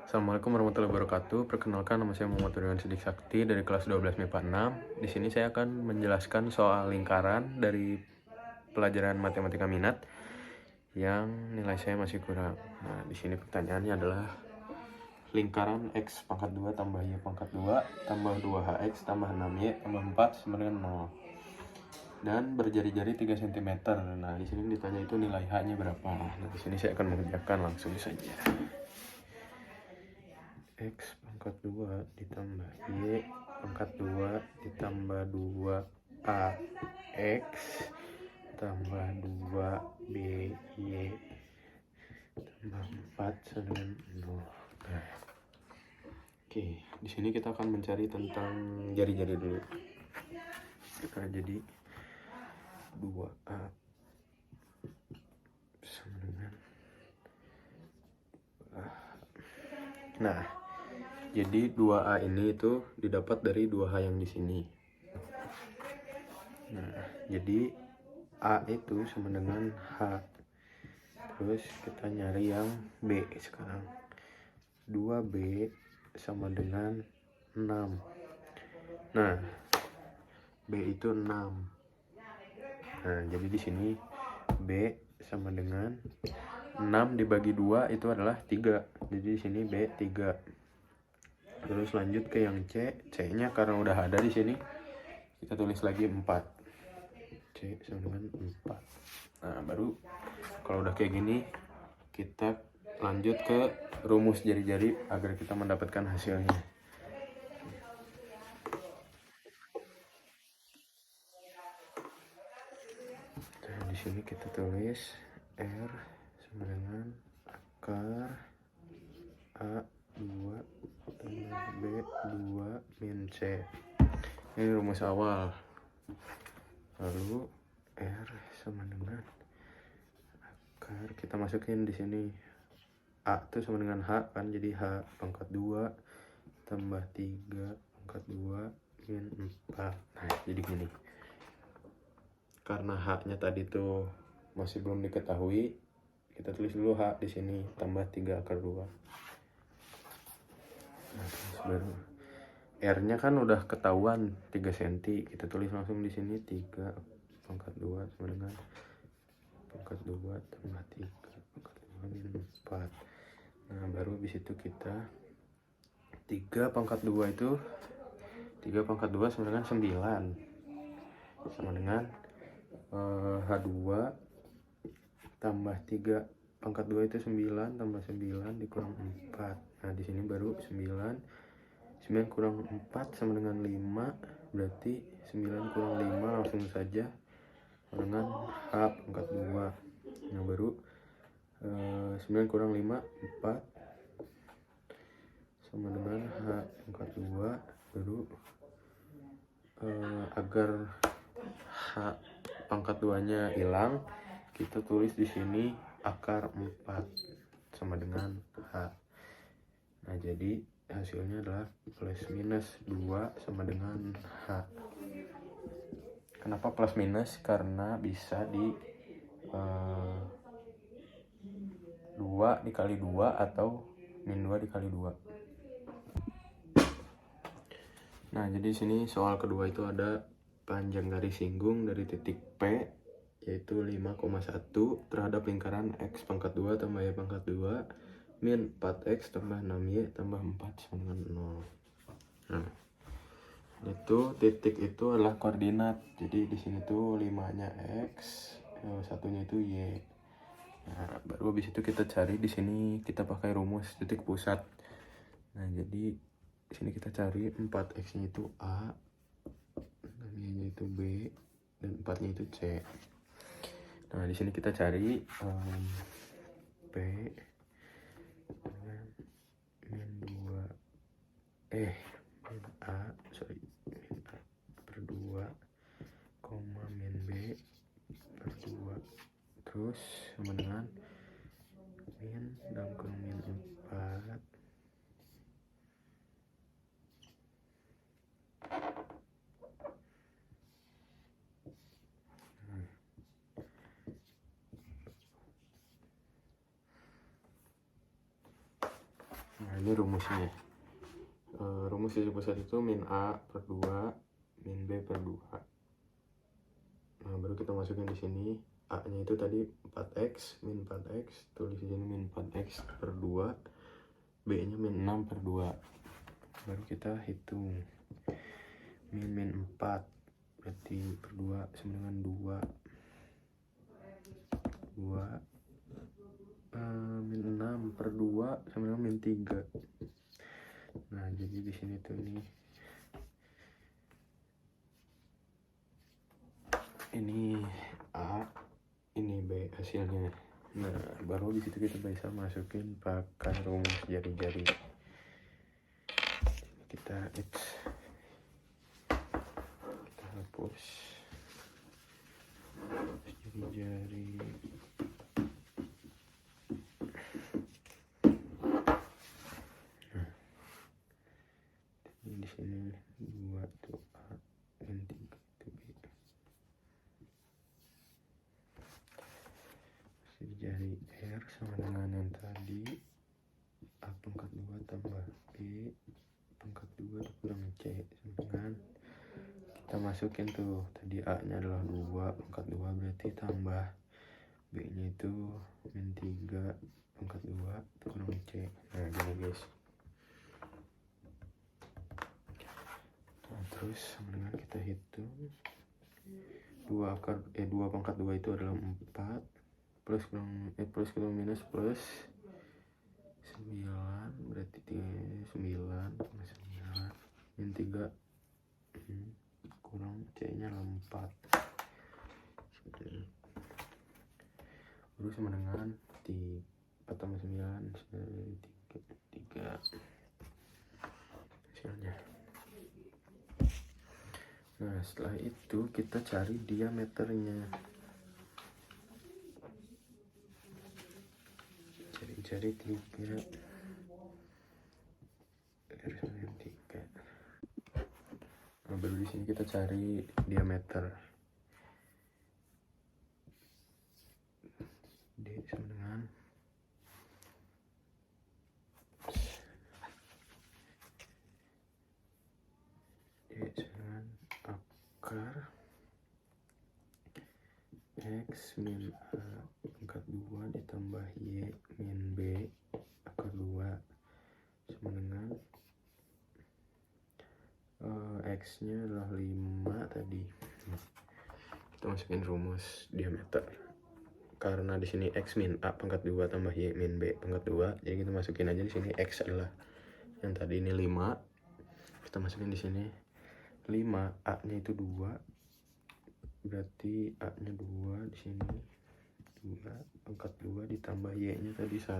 Assalamualaikum warahmatullahi wabarakatuh. Perkenalkan, nama saya Muhammad Ridwan Sidik Sakti dari kelas 12 MIPA 6. Di sini saya akan menjelaskan soal lingkaran dari pelajaran matematika minat yang nilai saya masih kurang. Nah, di sini pertanyaannya adalah lingkaran X pangkat 2 tambah Y pangkat 2 tambah 2HX tambah 6Y tambah 4 sama dengan 0. Dan berjari-jari 3 cm. Nah, di sini ditanya itu nilai H-nya berapa. Nah, di sini saya akan mengerjakan langsung saja. X pangkat 2 ditambah Y pangkat 2 ditambah 2AX tambah 2BY tambah 4 sama dengan 0. Nah, oke, di sini kita akan mencari tentang jari-jari dulu. Nah, jadi 2A sama dengan Nah, jadi 2A ini itu didapat dari 2H yang di sini. Nah, jadi A itu sama dengan H. Terus kita nyari yang B sekarang. 2B sama dengan 6. Nah, B itu 6. Nah, jadi di sini B sama dengan 6 dibagi 2 itu adalah 3. Jadi di sini B 3. Terus lanjut ke yang C. C-nya karena udah ada di sini, kita tulis lagi 4. C sama dengan 4. Nah, baru kalau udah kayak gini, kita lanjut ke rumus jari-jari agar kita mendapatkan hasilnya. Nah, di sini kita tulis R sama dengan akar A2 tambah B2 min C. Ini rumus awal. Lalu R sama dengan akar, kita masukin di sini A itu sama dengan H kan, jadi H pangkat 2 tambah 3 pangkat 2 min 4. Nah, jadi gini. Karena H-nya tadi tuh masih belum diketahui, kita tulis dulu H di sini tambah 3 akar 2. Nah, terus baru R-nya kan udah ketahuan 3 cm. Kita tulis langsung di sini 3 pangkat 2 sama dengan pangkat 2 tambah 3 pangkat 2 min 4. Nah, baru habis itu kita 3 pangkat 2 itu 3 pangkat 2 sama dengan 9. Sama dengan H2 tambah 3 pangkat 2 itu 9 tambah 9 dikurang 4. Nah, di sini baru 9 kurang 4 sama dengan 5. Berarti 9 kurang 5 langsung saja dengan H pangkat 2. Nah, baru 9 kurang 5 4 sama dengan H pangkat 2. Baru agar H pangkat 2-nya hilang, kita tulis di sini akar 4 sama dengan H. Nah, jadi hasilnya adalah plus minus 2 sama dengan H. Kenapa plus minus? Karena bisa di 2 dikali 2 atau min 2 dikali 2. Nah, jadi sini soal kedua itu ada panjang garis singgung dari titik P yaitu 5,1 terhadap lingkaran X pangkat 2 tambah Y pangkat 2 min 4X tambah 6Y tambah 4 sama dengan 0. Nah, itu titik itu adalah koordinat. Jadi di sini tuh 5-nya X, 1-nya itu Y. Nah, baru habis itu kita cari di sini, kita pakai rumus titik pusat. Nah, jadi di sini kita cari 4X-nya itu A, 6-nya itu B, dan 4-nya itu C. Nah, di sini kita cari P min 2 min A per 2 koma min B per 2 terus sama dengan min dalam kurung min 4 Nah, Nah ini rumusnya. Rumus isi pusat itu min A per 2 min B per 2. Nah baru kita masukin di sini. A nya itu tadi 4x min 4x, tulis di sini min 4x per 2, B nya min 6 per 2. Baru kita hitung min 4 berarti per 2 sama dengan 2 min 6 per 2 sama dengan min 3. Nah jadi di sini tuh ini A, ini B hasilnya. Nah baru di situ kita bisa masukin pakai rumus jari-jari. Kita X, kita hapus jari-jari. Nah di sini 2 tuh A dan 3 itu B. Jari R sama dengan yang tadi, A pangkat 2 tambah B pangkat 2 dikurang C sama dengan, kita masukin tuh tadi A nya adalah 2 pangkat 2 berarti tambah B nya itu min 3 pangkat 2 dikurang C. Nah gini guys. Nah terus sama dengan kita hitung 2 pangkat 2 itu adalah 4 plus kurang minus plus 9 berarti 9 min 3 kurang C nya 4 baru sama dengan 4 tambah 9 3 hasilnya. Nah setelah itu kita cari diameternya, cari 3 garis yang 3. Nah, baru di sini kita cari diameter. D sama dengan akar X min A pangkat 2 ditambah Y min B akar 2 sama dengan X nya adalah 5 tadi. Kita masukin rumus diameter. Karena di sini X min A pangkat 2 tambah Y min B pangkat 2, jadi kita masukin aja di sini X adalah yang tadi ini 5. Kita masukin di sini 5, A nya itu 2 berarti A nya 2 di sini 2 pangkat 2 ditambah Y nya tadi 1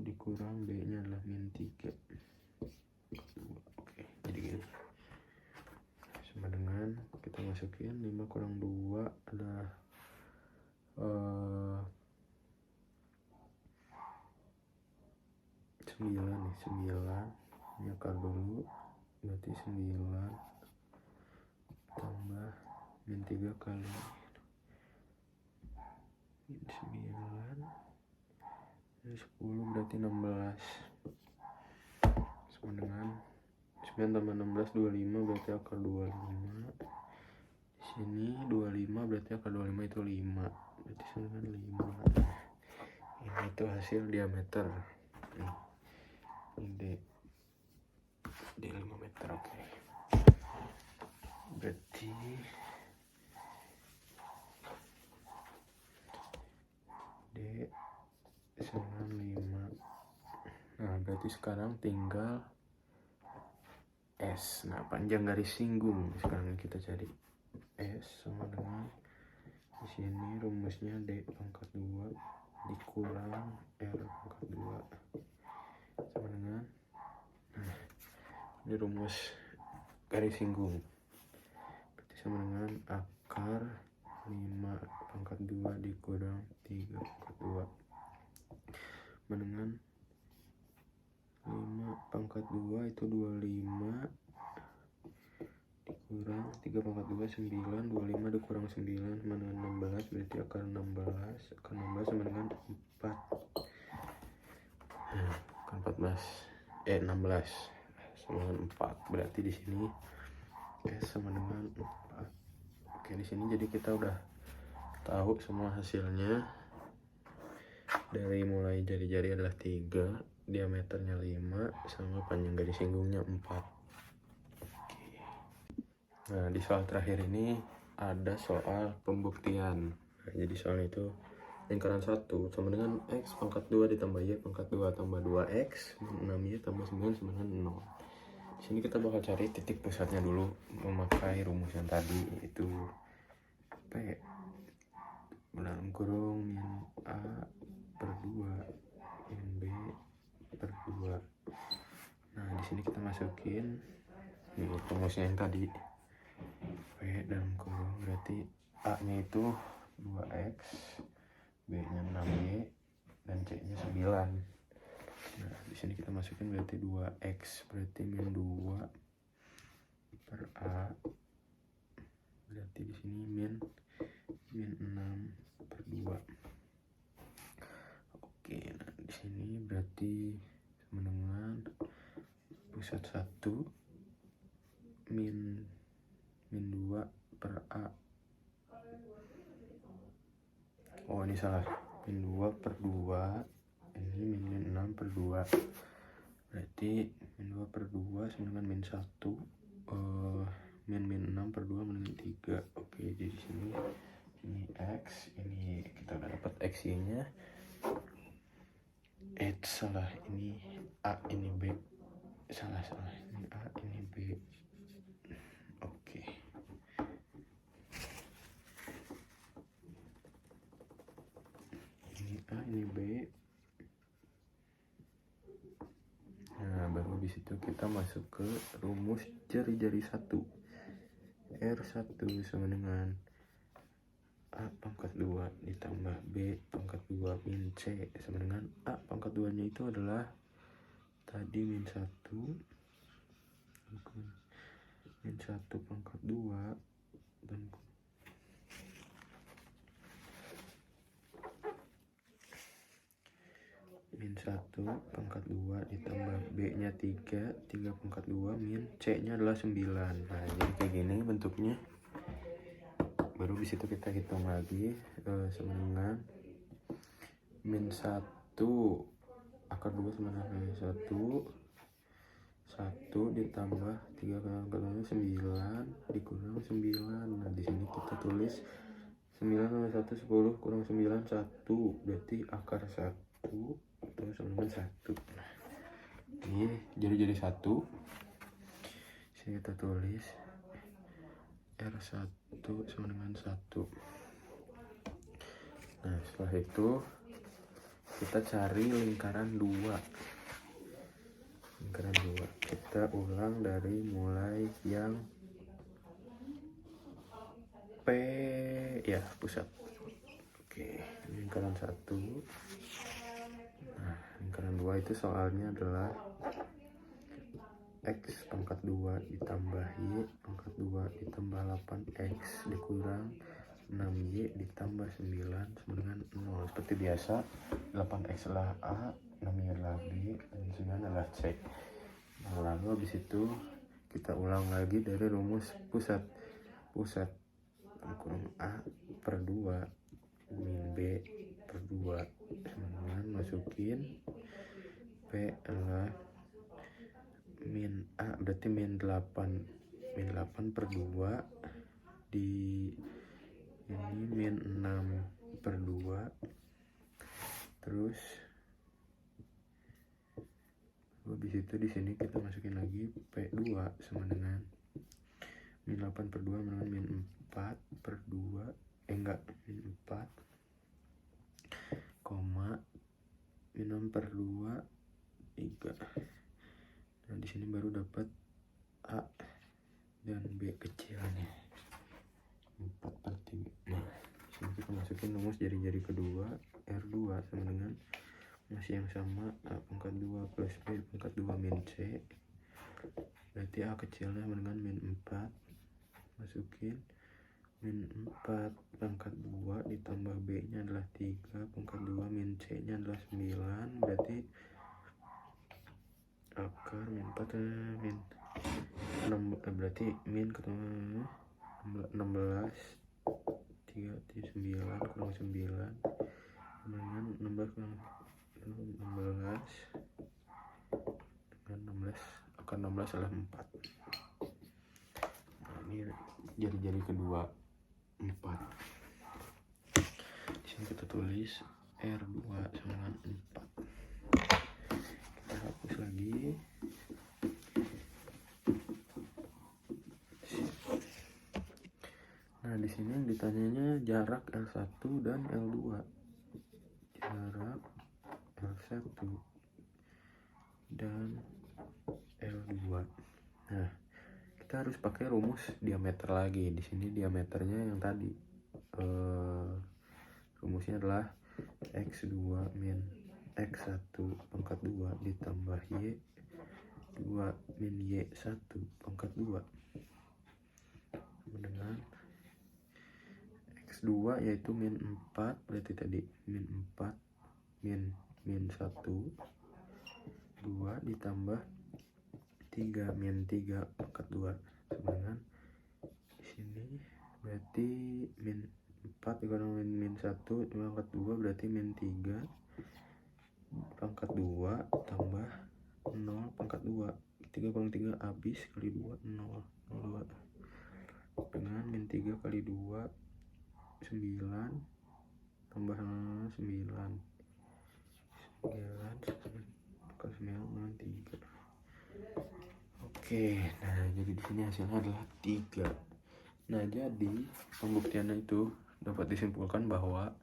dikurang B nya adalah min 3. Oke jadi gini sama dengan kita masukin 5 kurang 2 adalah 9 ini akar dulu berarti 9 tambah min 3 kali min 9 ini 10 berarti 16 sama dengan 9 tambah 16 25 berarti akar 25. Di sini 25 berarti akar 25 itu 5 berarti sama dengan 5. Ini itu hasil diameter. Ini D 5 meter. Oke. Berarti D sama 5. Nah berarti sekarang tinggal S. Nah panjang garis singgung sekarang kita cari. S sama dengan di sini rumusnya D pangkat 2 dikurang R pangkat 2 sama dengan, nah ini rumus garis singgung berarti sama dengan akar 5 pangkat 2 dikurang 3 pangkat 2 sama dengan 5 pangkat 2 itu 25 dikurang 3 pangkat 2 9, 25 dikurang 9 sama dengan 16 berarti akar 16 sama dengan 4. 16 sama dengan 4. Berarti di sini S sama dengan 4. Oke, di sini jadi kita udah tahu semua hasilnya. Dari mulai jari-jari adalah 3, diameternya 5, sama panjang garis singgungnya 4. Oke. Nah, di soal terakhir ini ada soal pembuktian. Nah, jadi soalnya itu lingkaran 1 sama dengan X pangkat 2 ditambah Y pangkat 2 tambah 2X 6Y tambah 9 sama dengan 0. Di sini kita bakal cari titik pusatnya dulu memakai rumus yang tadi, yaitu P dalam kurung min A per 2 min B per 2. Nah, di sini kita masukin ini rumusnya yang tadi. P dalam kurung berarti A-nya itu 2X, B-nya 6Y, dan C-nya 9. Nah, di sini kita masukin berarti 2X berarti min 2 per A. Berarti di sini min 6 per 2. Oke, nah di sini berarti sama dengan pusat 1 min 2 per A. Oh, ini salah. Min 2 per 2. Ini min 6 per 2. Berarti min 2 per 2 sama dengan min 1. Min 6 per 2 sama dengan 3. Oke, jadi di sini ini X, ini kita udah dapat X-nya. Salah, ini A, ini B. Salah, ini A, ini B. Oke. Ini A, ini B. Nah, baru habis itu kita masuk ke rumus jari-jari 1. R1 sama dengan A pangkat 2 ditambah B pangkat 2 min C sama dengan A pangkat 2 nya itu adalah tadi min 1 pangkat 2 dan min 1 pangkat 2 ditambah B nya 3 pangkat 2 min C nya adalah 9. Nah, jadi kayak gini bentuknya. Baru di situ kita hitung lagi sama dengan min 1 akar 2 sama dengan min 1 ditambah 3 kali 9 dikurang 9. Nah, di sini kita tulis 9 tambah 1 10 kurang 9 1, berarti akar 1 atau sama dengan 1. Nah, ini jadi 1. Sini kita tulis R1 sama dengan 1. Nah, setelah itu kita cari lingkaran 2. Kita ulang dari mulai yang P ya, pusat. Oke, lingkaran 1. Nah, lingkaran 2 itu soalnya adalah X pangkat 2 ditambah Y pangkat 2 ditambah 8X dikurang 6Y ditambah 9 sama dengan 0. Seperti biasa, 8X adalah A, 6Y adalah B, dan 9 adalah C. Nah, lalu habis itu kita ulang lagi dari rumus pusat kurang A per 2 min B per 2 sama dengan masukin P adalah min A berarti min 8 per 2 di ini min 6 per 2, terus habis itu di sini kita masukin lagi P2 sama dengan min 8 per 2 dengan min 4 per 2 min 4 koma min 6 per 2 3. Nah, di sini baru dapat A dan B kecilnya 4 per 3. Nah, di sini kita masukin rumus jari-jari kedua R2 sama dengan masih yang sama A pangkat 2 plus B pangkat 2 min C. Berarti A kecilnya sama dengan min 4. Masukin min 4 pangkat 2 ditambah B nya adalah 3 pangkat 2 min C nya adalah 9. Berarti 4 min 6, berarti min ketemu 16 3 9 kurang 9 dengan 16 kurang 16 dengan 16 akan 16 adalah 4. Nah, ini jari-jari kedua 4. Di sini kita tulis R2 sama dengan 4. Kita hapus lagi. Nah, di sini yang ditanyanya jarak L1 dan L2. Jarak L1 dan L2. Nah, kita harus pakai rumus diameter lagi. Di sini diameternya yang tadi. Rumusnya adalah X2 min X1 pangkat 2 ditambah Y2 min Y1 pangkat 2 dengan X2 yaitu min 4, berarti tadi min 4 min 1 2 ditambah 3 min 3 pangkat 2 sama dengan di sini berarti min 4 dikurang min 1 pangkat 2 berarti min 3 pangkat 2 tambah 0 pangkat 2. 3 kurang 3 habis kali 2 0 2 dengan min 3 kali 2 9 tambah 9 kali 9 dengan 3. Oke, nah jadi di sini hasilnya adalah 3. Nah, jadi pembuktiannya itu dapat disimpulkan bahwa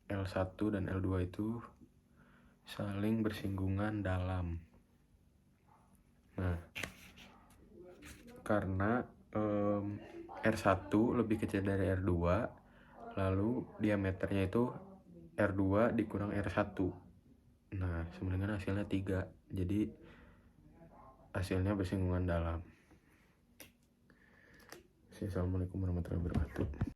L1 dan L2 itu saling bersinggungan dalam. Nah, karena R1 lebih kecil dari R2, lalu diameternya itu R2 dikurang R1. Nah, sama dengan hasilnya 3. Jadi hasilnya bersinggungan dalam. Assalamualaikum warahmatullahi wabarakatuh.